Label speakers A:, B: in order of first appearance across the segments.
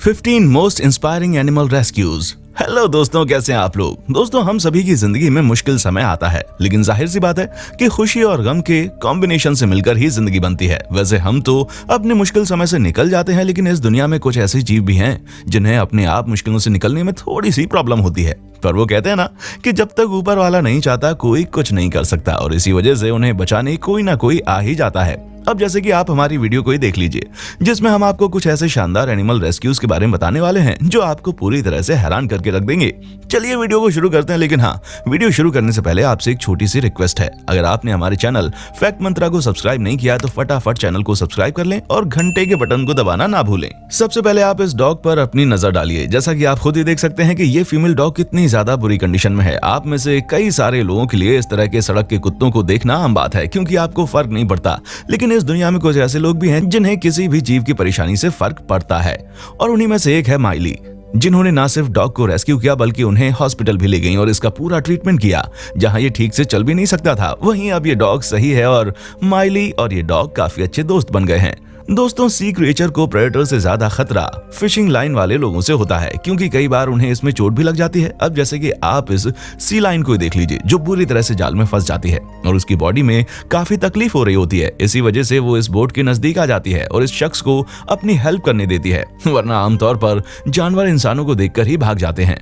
A: 15 most inspiring animal rescues. Hello दोस्तों, कैसे हैं आप लोग। दोस्तों, हम सभी की जिंदगी में मुश्किल समय आता है, लेकिन जाहिर सी बात है कि खुशी और गम के कॉम्बिनेशन से मिलकर ही जिंदगी बनती है। वैसे हम तो अपने मुश्किल समय से निकल जाते हैं, लेकिन इस दुनिया में कुछ ऐसे जीव भी हैं जिन्हें अपने आप मुश्किलों से निकलने में थोड़ी सी प्रॉब्लम होती है। पर वो कहते हैं ना कि जब तक ऊपर वाला नहीं चाहता कोई कुछ नहीं कर सकता, और इसी वजह से उन्हें बचाने कोई ना कोई आ ही जाता है। अब जैसे कि आप हमारी वीडियो को ही देख लीजिए, जिसमें हम आपको कुछ ऐसे शानदार एनिमल रेस्क्यूज के बारे में बताने वाले हैं जो आपको पूरी तरह से हैरान करके रख देंगे। चलिए वीडियो को शुरू करते हैं, लेकिन हाँ, वीडियो शुरू करने से पहले आपसे एक छोटी सी रिक्वेस्ट है। अगर आपने हमारे चैनल फैक्ट मंत्रा को सब्सक्राइब नहीं किया तो फटाफट चैनल को सब्सक्राइब कर लें और घंटे के बटन को दबाना ना भूलें। सबसे पहले आप इस डॉग पर अपनी नजर डालिए। जैसा कि आप खुद ही देख सकते हैं कि ये फीमेल डॉग कितनी ज्यादा बुरी कंडीशन में है। आप में से कई सारे लोगों के लिए इस तरह के सड़क के कुत्तों को देखना आम बात है, क्योंकि आपको फर्क नहीं पड़ता, लेकिन इस दुनिया में कुछ ऐसे लोग भी हैं जिन्हें किसी भी जीव की परेशानी से फर्क पड़ता है, और उन्हीं में से एक है माइली, जिन्होंने ना सिर्फ डॉग को रेस्क्यू किया बल्कि उन्हें हॉस्पिटल भी ले गई और इसका पूरा ट्रीटमेंट किया, जहां ये ठीक से चल भी नहीं सकता था। वहीं अब ये डॉग सही है और माइली और ये डॉग काफी अच्छे दोस्त बन गए हैं। दोस्तों, सी क्रिएचर को प्रेडेटर से ज्यादा खतरा फिशिंग लाइन वाले लोगों से होता है, क्योंकि कई बार उन्हें इसमें चोट भी लग जाती है। अब जैसे कि आप इस सी लाइन को देख लीजिए, जो बुरी तरह से जाल में फंस जाती है और उसकी बॉडी में काफी तकलीफ हो रही होती है। इसी वजह से वो इस बोट के नजदीक आ जाती है और इस शख्स को अपनी हेल्प करने देती है, वरना आमतौर पर जानवर इंसानों को देखकर ही भाग जाते हैं।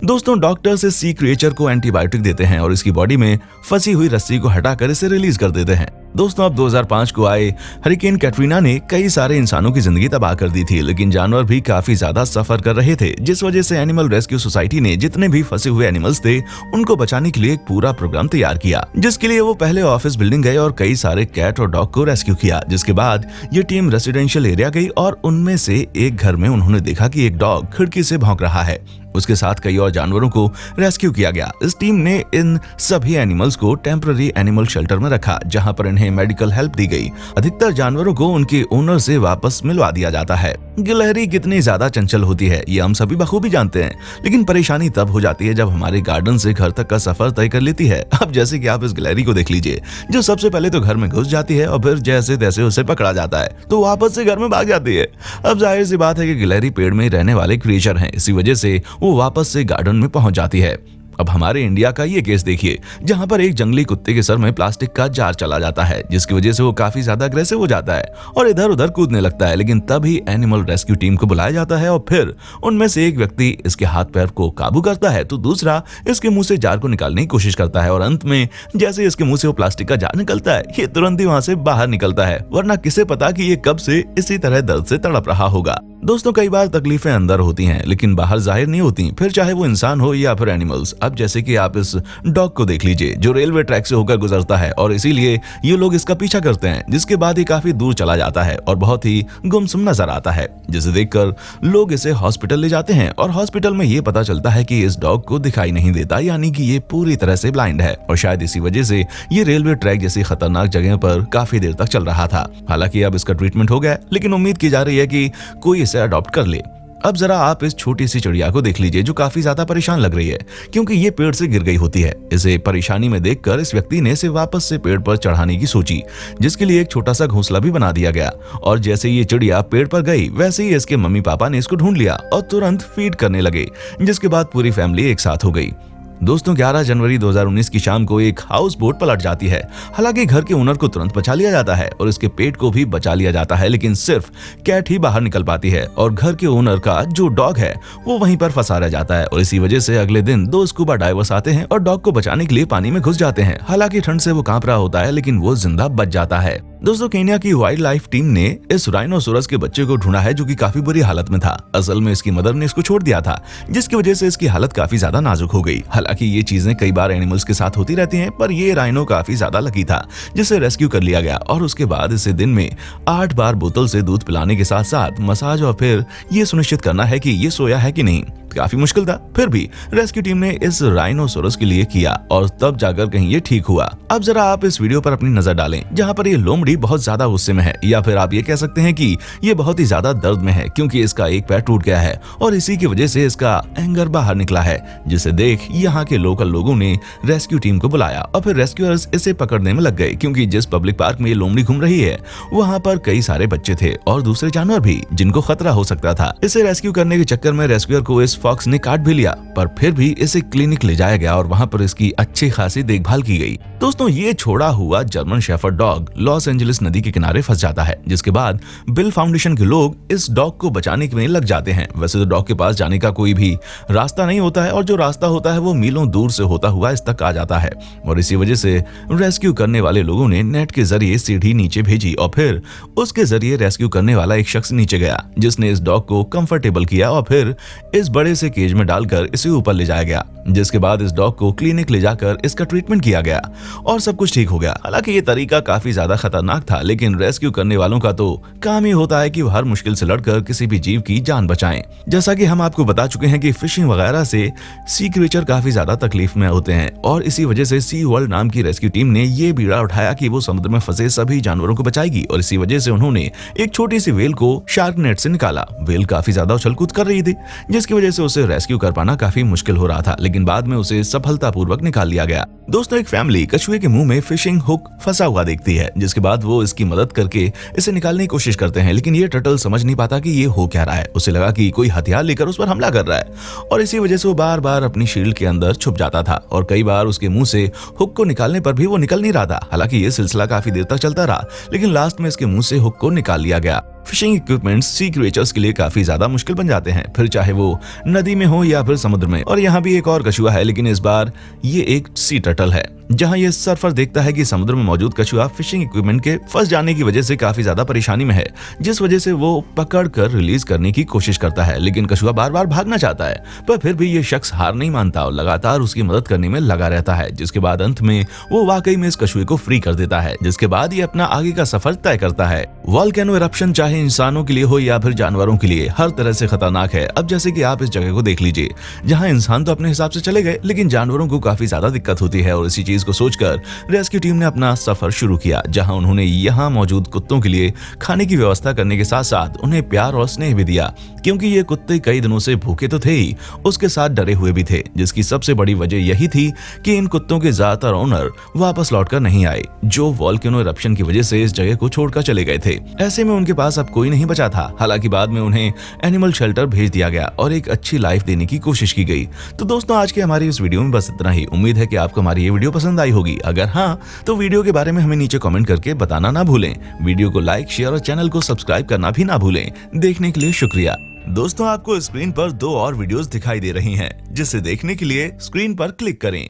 A: दोस्तों, डॉक्टर से सी क्रिएचर को एंटीबायोटिक देते हैं और इसकी बॉडी में फंसी हुई रस्सी को हटाकर इसे रिलीज कर देते हैं। दोस्तों, अब 2005 को आए हरिकेन कैटरीना ने कई सारे इंसानों की जिंदगी तबाह कर दी थी, लेकिन जानवर भी काफी ज्यादा सफर कर रहे थे, जिस वजह से एनिमल रेस्क्यू सोसाइटी ने जितने भी फंसे हुए एनिमल्स थे उनको बचाने के लिए एक पूरा प्रोग्राम तैयार किया, जिसके लिए वो पहले ऑफिस बिल्डिंग गए और कई सारे कैट और डॉग को रेस्क्यू किया। जिसके बाद ये टीम रेसिडेंशियल एरिया गई और उनमें से एक घर में उन्होंने देखा कि एक डॉग खिड़की से भौंक रहा है। उसके साथ कई और जानवरों को रेस्क्यू किया गया। इस टीम ने इन सभी एनिमल्स को टेम्पररी एनिमल शेल्टर में रखा, जहां पर इन्हें मेडिकल हेल्प दी गई। अधिकतर जानवरों को उनके ओनर से वापस मिलवा दिया जाता है। गिलहरी कितनी ज्यादा चंचल होती है ये हम सभी बखूबी जानते हैं, लेकिन परेशानी तब हो जाती है जब हमारे गार्डन से घर तक का सफर तय कर लेती है। अब जैसे कि आप इस गिलहरी को देख लीजिए, जो सबसे पहले तो घर में घुस जाती है और फिर जैसे तैसे उसे पकड़ा जाता है तो वापस से घर में भाग जाती है। अब जाहिर सी बात है कि गिलहरी पेड़ में रहने वाले क्रिएचर हैं, इसी वजह से वो वापस से गार्डन में पहुंच जाती है। अब हमारे इंडिया का ये केस देखिए, जहां पर एक जंगली कुत्ते के सर में प्लास्टिक का जार चला जाता है, जिसकी वजह से वो काफी ज्यादा अग्रेसिव हो जाता है और इधर उधर कूदने लगता है। लेकिन तभी एनिमल रेस्क्यू टीम को बुलाया जाता है और फिर उनमें से एक व्यक्ति इसके हाथ पैर को काबू करता है, तो दूसरा इसके मुंह से जार को निकालने की कोशिश करता है और अंत में जैसे इसके मुंह से वो प्लास्टिक का जार निकलता है, ये तुरंत ही वहां से बाहर निकलता है, वरना किसे पता कि ये कब से इसी तरह दर्द से तड़प रहा होगा। दोस्तों, कई बार तकलीफें अंदर होती हैं लेकिन बाहर जाहिर नहीं होती, फिर चाहे वो इंसान हो या फिर एनिमल्स। अब जैसे कि आप इस डॉग को देख लीजिए, जो रेलवे ट्रैक से होकर गुजरता है और इसीलिए ये लोग इसका पीछा करते हैं, जिसके बाद ये काफी दूर चला जाता है और बहुत ही गुमसुम नजर आता है, जिसे देखकर लोग इसे हॉस्पिटल ले जाते हैं और हॉस्पिटल में ये पता चलता है कि इस डॉग को दिखाई नहीं देता, यानी कि ये पूरी तरह से ब्लाइंड है और शायद इसी वजह से ये रेलवे ट्रैक जैसी खतरनाक जगह पर काफी देर तक चल रहा था। हालांकि अब इसका ट्रीटमेंट हो गया, लेकिन उम्मीद की जा रही है कि कोई इसे अडॉप्ट कर ले। अब जरा आप इस छोटी सी चिड़िया को देख लीजिए, जो काफी ज्यादा परेशान लग रही है क्योंकि ये पेड़ से गिर गई होती है। इसे परेशानी में देखकर इस व्यक्ति ने इसे वापस से पेड़ पर चढ़ाने की सोची, जिसके लिए एक छोटा सा घोंसला भी बना दिया गया। और जैसे ये चिड़िया पेड़ पर गई, वैसे ही इसके मम्मी पापा ने इसको ढूंढ लिया और तुरंत फीड करने लगे, जिसके बाद पूरी फैमिली एक साथ हो गई। दोस्तों, 11 जनवरी 2019 की शाम को एक हाउस बोट पलट जाती है। हालांकि घर के ओनर को तुरंत बचा लिया जाता है और इसके पेट को भी बचा लिया जाता है, लेकिन सिर्फ कैट ही बाहर निकल पाती है और घर के ओनर का जो डॉग है वो वहीं पर फंसा रह जाता है। और इसी वजह से अगले दिन 2 स्कूबा डाइवर्स आते हैं और डॉग को बचाने के लिए पानी में घुस जाते हैं। हालांकि ठंड से वो कांप रहा होता है, लेकिन वो जिंदा बच जाता है। दोस्तों, केन्या की वाइल्ड लाइफ टीम ने इस राइनोसोरस के बच्चे को ढूंढा है, जो कि काफी बुरी हालत में था। असल में इसकी मदर ने इसको छोड़ दिया था, जिसकी वजह से इसकी हालत काफी ज्यादा नाजुक हो गई। हालांकि ये चीजें कई बार एनिमल्स के साथ होती रहती हैं, पर ये राइनो काफी ज्यादा लकी था, जिसे रेस्क्यू कर लिया गया और उसके बाद इसे दिन में 8 बार बोतल से दूध पिलाने के साथ साथ मसाज और फिर ये सुनिश्चित करना है कि ये सोया है कि नहीं। काफी मुश्किल था, फिर भी रेस्क्यू टीम ने इस राइनोसोरस के लिए किया और तब जाकर कहीं ये ठीक हुआ। अब जरा आप इस वीडियो पर अपनी नजर डालें, जहां पर ये लोमड़ी लोमड़ी बहुत ज्यादा गुस्से में है, या फिर आप ये कह सकते हैं कि ये बहुत ही ज्यादा दर्द में है क्योंकि इसका एक पैर टूट गया है और इसी की वजह से इसका एंगर बाहर निकला है, जिसे देख यहाँ के लोकल लोगों ने रेस्क्यू टीम को बुलाया और फिर रेस्क्यूअर्स इसे पकड़ने में लग गए क्योंकि जिस पब्लिक पार्क में ये लोमड़ी घूम रही है वहाँ पर कई सारे बच्चे थे और दूसरे जानवर भी जिनको खतरा हो सकता था। इसे रेस्क्यू करने के चक्कर में रेस्क्यूअर को इस फॉक्स ने काट भी लिया, पर फिर भी इसे क्लिनिक ले जाया गया और वहाँ पर इसकी अच्छी खासी देखभाल की गई। दोस्तों, ये छोड़ा हुआ German shepherd dog Los Angeles नदी के किनारे फंस जाता है, जिसके बाद बिल फाउंडेशन के लोग इस डॉग को बचाने में लग जाते हैं। वैसे तो डॉग के पास जाने का कोई भी रास्ता नहीं होता है और जो रास्ता होता है वो मीलों दूर से होता हुआ इस तक आ जाता है और इसी वजह से रेस्क्यू करने वाले लोगों ने नेट के जरिए सीढ़ी नीचे भेजी और फिर उसके जरिए रेस्क्यू करने वाला एक शख्स नीचे गया जिसने इस डॉग को कंफर्टेबल किया और फिर इस बड़े से केज में डालकर इसे ऊपर ले जाया गया, जिसके बाद इस डॉग को क्लिनिक ले जाकर इसका ट्रीटमेंट किया गया और सब कुछ ठीक हो गया। हालांकि ये तरीका काफी ज्यादा खतरनाक था, लेकिन रेस्क्यू करने वालों का तो काम ही होता है कि वो हर मुश्किल से लड़कर किसी भी जीव की जान बचाएं। जैसा कि हम आपको बता चुके हैं कि फिशिंग वगैरह से सी क्रीचर काफी ज्यादा तकलीफ में होते हैं और इसी वजह से सी वर्ल्ड नाम की रेस्क्यू टीम ने ये बीड़ा उठाया कि वो समुद्र में फंसे सभी जानवरों को बचाएगी और इसी वजह से उन्होंने एक छोटी सी वेल को शार्क नेट से निकाला। वेल काफी ज्यादा उछल कूद कर रही थी, जिसकी वजह से उसे रेस्क्यू कर पाना काफी मुश्किल हो रहा था, लेकिन बाद में उसे सफलतापूर्वक निकाल लिया गया। दोस्तों, एक फैमिली कछुए के मुंह में फिशिंग हुक फंसा हुआ देखती है, जिसके बाद वो इसकी मदद करके इसे निकालने की कोशिश करते हैं, लेकिन ये टर्टल समझ नहीं पाता कि ये हो क्या रहा है। उसे लगा कि कोई हथियार लेकर उस पर हमला कर रहा है और इसी वजह से वो बार बार अपनी शील्ड के अंदर छुप जाता था और कई बार उसके मुंह से हुक को निकालने पर भी वो निकल नहीं रहा था। हालांकि ये सिलसिला काफी देर तक चलता रहा, लेकिन लास्ट में इसके मुंह से हुक को निकाल लिया गया। फिशिंग इक्विपमेंट्स सी क्रिएचर्स के लिए काफी ज्यादा मुश्किल बन जाते हैं, फिर चाहे वो नदी में हो या फिर समुद्र में। और यहाँ भी एक और कछुआ है, लेकिन इस बार ये एक सी टर्टल है। जहाँ ये सर्फर देखता है कि समुद्र में मौजूद कछुआ फिशिंग इक्विपमेंट के फंस जाने की वजह से काफी ज्यादा परेशानी में है, जिस वजह से वो पकड़ कर रिलीज करने की कोशिश करता है, लेकिन कछुआ बार बार भागना चाहता है। पर फिर भी ये शख्स हार नहीं मानता और लगातार उसकी मदद करने में लगा रहता है, जिसके बाद अंत में वो वाकई में इस कछुए को फ्री कर देता है, जिसके बाद ये अपना आगे का सफर तय करता है। वोल्केनो इरप्शन चाहे इंसानों के लिए हो या फिर जानवरों के लिए हर तरह से खतरनाक है। अब जैसे कि आप इस जगह को देख लीजिए, जहाँ इंसान तो अपने हिसाब से चले गए, लेकिन जानवरों को काफी ज्यादा दिक्कत होती है और इसी चीज को सोचकर रेस्क्यू टीम ने अपना सफर शुरू किया, जहां उन्होंने यहाँ मौजूद कुत्तों के लिए खाने की व्यवस्था करने के साथ साथ उन्हें प्यार और स्नेह भी दिया, क्योंकि ये कुत्ते कई दिनों से भूखे तो थे ही, उसके साथ डरे हुए भी थे, जिसकी सबसे बड़ी वजह यही थी कि इन कुत्तों के ज्यादातर ओनर वापस लौटकर नहीं आए, जो वोल्केनो इरप्शन की वजह से इस जगह को छोड़कर चले गए थे। ऐसे में उनके पास अब कोई नहीं बचा था। हालांकि बाद में उन्हें एनिमल शेल्टर भेज दिया गया और एक अच्छी लाइफ देने की कोशिश की गई। तो दोस्तों, आज के हमारी इस वीडियो में बस इतना ही। उम्मीद है कि आपको हमारी ये वीडियो पसंद आई होगी। अगर हाँ, तो वीडियो के बारे में हमें नीचे कमेंट करके बताना ना भूलें। वीडियो को लाइक, शेयर और चैनल को सब्सक्राइब करना भी ना भूलें। देखने के लिए शुक्रिया। दोस्तों, आपको स्क्रीन पर 2 और वीडियोस दिखाई दे रही हैं, जिसे देखने के लिए स्क्रीन पर क्लिक करें।